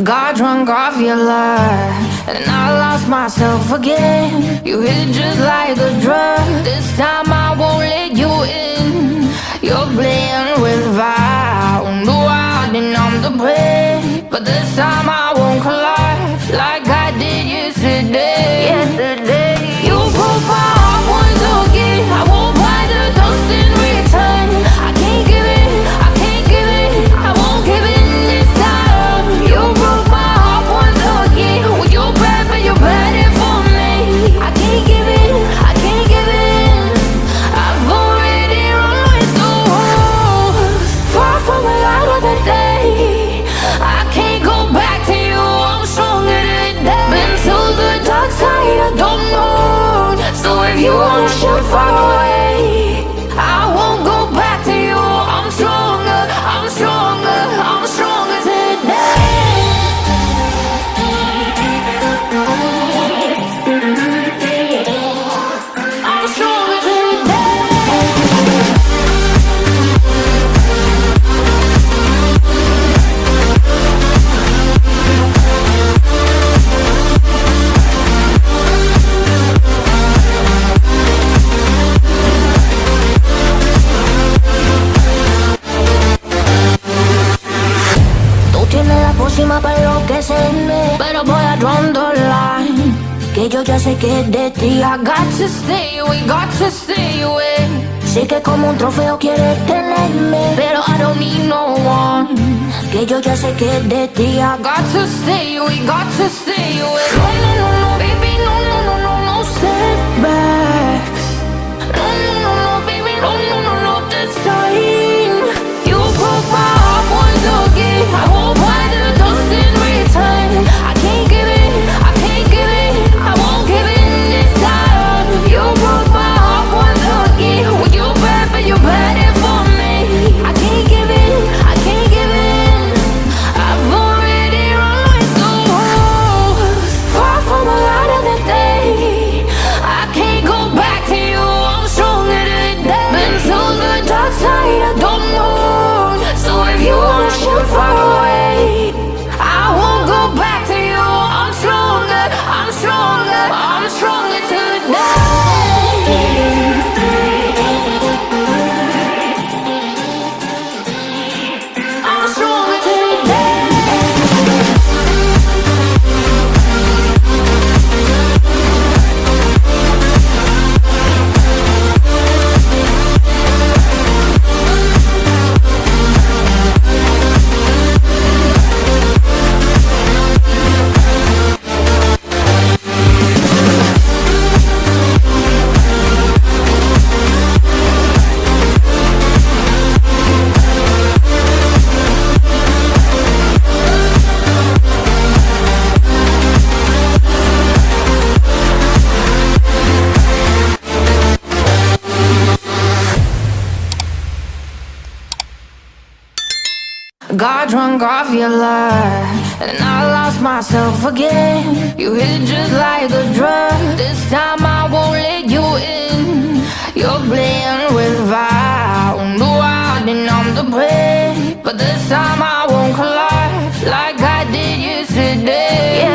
Got drunk off your love, and I lost myself again. You hit just like a drug. This time I won't let you in. You're playing with fire. No, I didn't numb the prey, but this time I won't collapse like I did yesterday. You broke my heart once again. I won't buy the dust in return. I can't give it, I can't give it, I won't give it this time. You broke my heart once again. Well, you're bad, but you're bad for me. I can't give it, I can't give it. I've already run with the wolves. Far from the light of the day. I can't go back to you, I'm stronger today. Been to the dark side, I don't know. So if you wanna shoot far away, I won't go back to you. I'm stronger, I'm stronger, I'm stronger today. I'm stronger today. Tienes la pócima para enloquecerme, pero voy a draw the line, que yo ya sé que es de ti. I got to stay away, got to stay away. Sé que como un trofeo quieres tenerme, pero I don't need no one, que yo ya sé que es de ti. I got to stay away, got to stay away. No, no, no, no, baby, no, no, no, no, no setbacks. No, no, no, no, baby, no, no, no, no, this time. You broke my heart once again. I won't buy the dust in return. I can't give it, I can't give it, I won't give it this time. You broke my heart once again. Well, you're bad, but you're bad for me. I can't give it, I can't give it. I've already run with the wolves. Far from the light of the day. I can't go back to you, I'm stronger today. Been to the dark side, I don't know. So if you wanna shoot far away, I won't go back to you. I'm stronger, I'm stronger, I'm stronger today. I'm stronger today. Got drunk off your love, and I lost myself again. You hit just like a drug. This time I won't let you in. You're playing with fire. No, I didn't numb the prey, but this time I won't collapse like I did yesterday.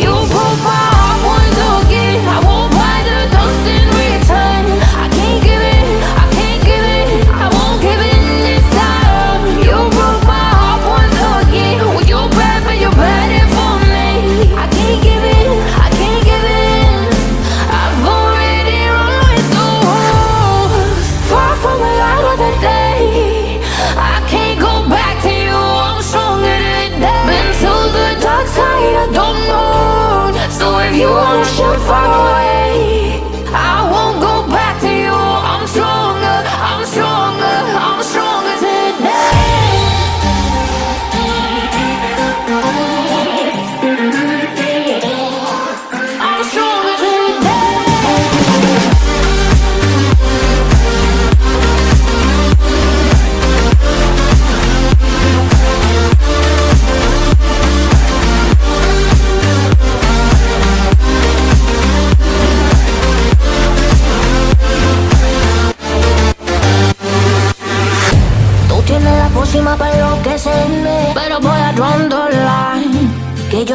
You broke my heart once again. I won't buy the dust in return. I can't give it, I can't give it, I won't give it this time. You broke my heart once again. Well, you're bad, but you're bad for me. I can't give it, I can't give it. I've already run with the wolves. Far from the light of the day. I can't go back to you, I'm stronger today. Been to the dark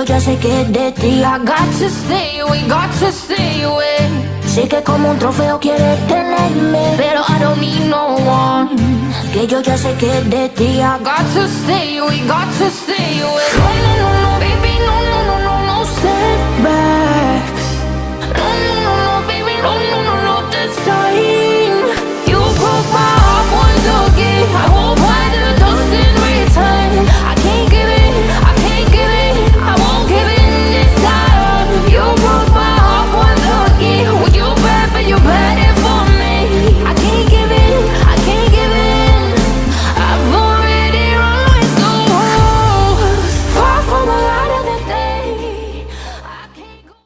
yo ya sé que es de ti. I got to stay, we got to stay away. Sé que como un trofeo quieres tenerme, pero I don't need no one. Que yo ya sé que es de ti. I got to stay, we got to stay away. No, no, no, no, baby, no, no, no, no, no, stay.